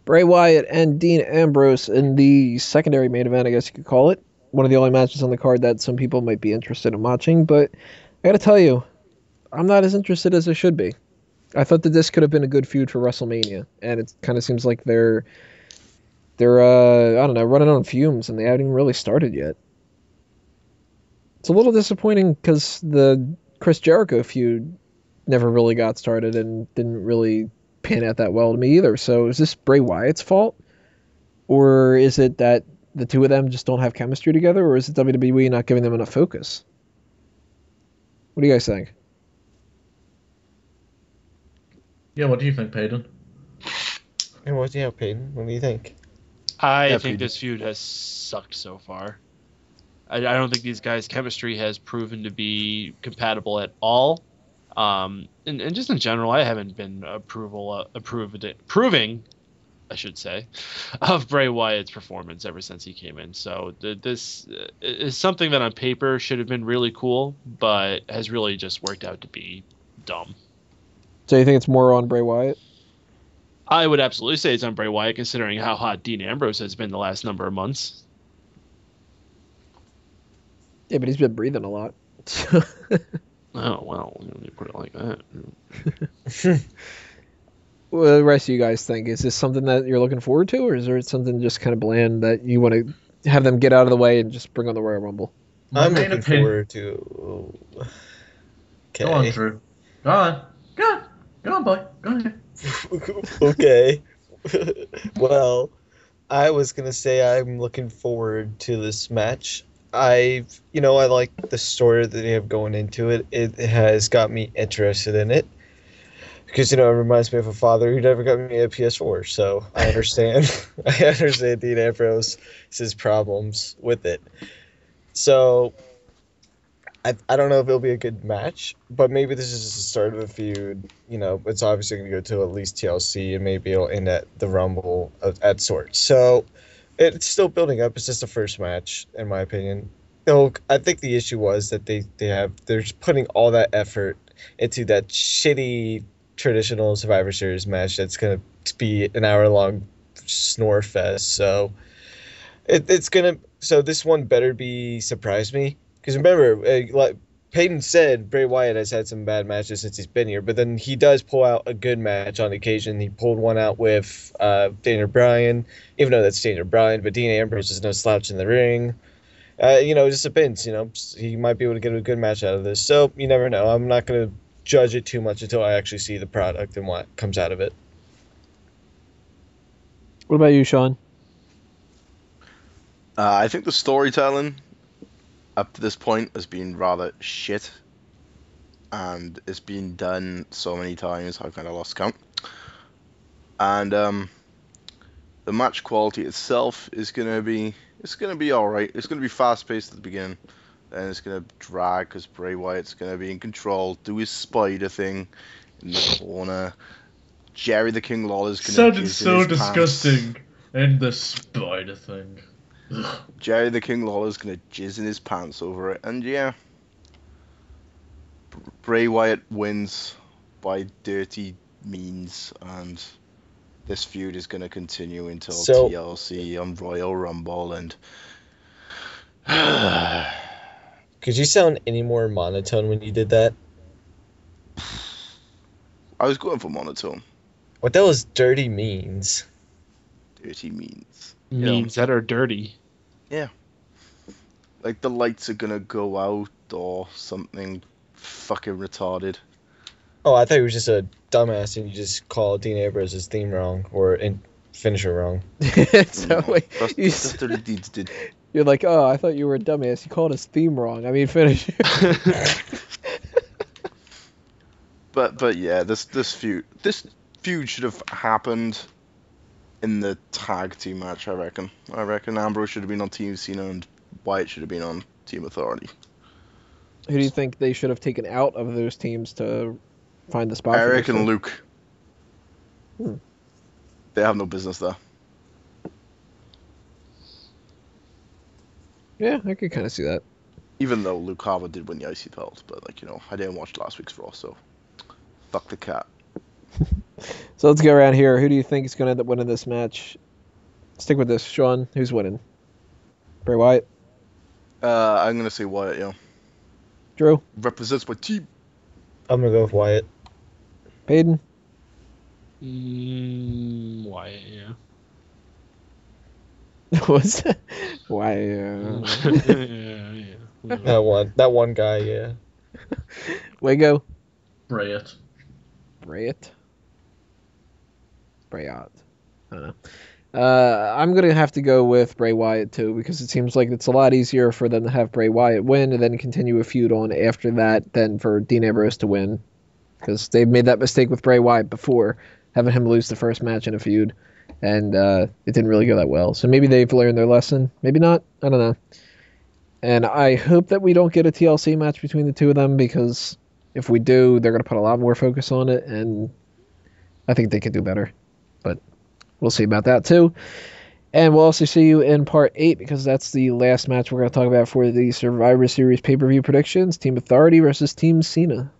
Bray Wyatt and Dean Ambrose in the secondary main event, I guess you could call it. One of the only matches on the card that some people might be interested in watching, but I gotta tell you, I'm not as interested as I should be. I thought that this could have been a good feud for WrestleMania, and it kind of seems like they're I don't know, running on fumes, and they haven't even really started yet. It's a little disappointing because the Chris Jericho feud never really got started and didn't really pan out that well to me either. So is this Bray Wyatt's fault? Or is it that the two of them just don't have chemistry together? Or is it WWE not giving them enough focus? What do you guys think? Yeah, what do you think, Peyton? And Peyton? What do you think? I think this feud has sucked so far. I don't think these guys' chemistry has proven to be compatible at all. And just in general, I haven't been approving, I should say, of Bray Wyatt's performance ever since he came in. So this is something that on paper should have been really cool, but has really just worked out to be dumb. So you think it's more on Bray Wyatt? I would absolutely say it's on Bray Wyatt, considering how hot Dean Ambrose has been the last number of months. Yeah, but he's been breathing a lot. Oh, well, you put it like that. What the rest of you guys think? Is this something that you're looking forward to, or is there something just kind of bland that you want to have them get out of the way and just bring on the Royal Rumble? I'm looking forward to... Okay. Go on, Drew. Go on. Go on, boy. Go on. Okay. Well, I was going to say I'm looking forward to this match. I like the story that they have going into it. It has got me interested in it. Because, it reminds me of a father who never got me a PS4. So I understand. I understand Dean Ambrose's problems with it. So I don't know if it'll be a good match, but maybe this is just the start of a feud. It's obviously going to go to at least TLC, and maybe it'll end at the Rumble at sorts. So it's still building up. It's just the first match, in my opinion. I think the issue was that they're putting all that effort into that shitty traditional Survivor Series match that's going to be an hour-long snore fest. So so this one better be surprise me. Because remember, like Peyton said, Bray Wyatt has had some bad matches since he's been here, but then he does pull out a good match on occasion. He pulled one out with Daniel Bryan, even though that's Daniel Bryan, but Dean Ambrose is no slouch in the ring. It just depends. He might be able to get a good match out of this. So you never know. I'm not going to judge it too much until I actually see the product and what comes out of it. What about you, Sean? I think the storytelling up to this point has been rather shit, and it's been done so many times I've kind of lost count. And the match quality itself is gonna be all right. It's gonna be fast paced at the beginning, then it's gonna drag because Bray Wyatt's gonna be in control, do his spider thing in the corner. Jerry the King Lawler's gonna sounded so disgusting. Pants. And the spider thing. Jerry the King Lawler's gonna jizz in his pants over it, and yeah, Bray Wyatt wins by dirty means, and this feud is gonna continue until TLC on Royal Rumble. And could you sound any more monotone when you did that? I was going for monotone. What that was dirty means? Dirty means. Means that are dirty. Yeah. Like the lights are gonna go out or something fucking retarded. Oh, I thought you were just a dumbass and you just called Dean Ambrose's theme wrong or finisher wrong. So wait, That's what the deeds did. You're like, oh, I thought you were a dumbass. You called his theme wrong. I mean, finisher. But yeah, this feud should have happened in the tag team match. I reckon Ambrose should have been on Team Cena and Wyatt should have been on Team Authority. Who do you think they should have taken out of those teams to find the spot? Eric and Luke. Hmm. They have no business there. Yeah, I could kind of see that. Even though Luke Harper did win the IC belt, but I didn't watch last week's Raw, so fuck the cat. So let's go around here. Who do you think is going to end up winning this match? Stick with this, Sean. Who's winning? Bray Wyatt? I'm gonna say Wyatt. Yeah, Drew? represents my team. I'm gonna go with Wyatt. Peyton? Wyatt, yeah. What's that? Why? Yeah. That one guy, yeah. Wago? Bryant. Bryant? Bryant. I don't know. I'm going to have to go with Bray Wyatt, too, because it seems like it's a lot easier for them to have Bray Wyatt win and then continue a feud on after that than for Dean Ambrose to win. Because they've made that mistake with Bray Wyatt before, having him lose the first match in a feud, and it didn't really go that well. So maybe they've learned their lesson. Maybe not. I don't know. And I hope that we don't get a TLC match between the two of them, because if we do, they're going to put a lot more focus on it, and I think they could do better. But we'll see about that, too. And we'll also see you in Part 8, because that's the last match we're going to talk about for the Survivor Series pay-per-view predictions. Team Authority versus Team Cena.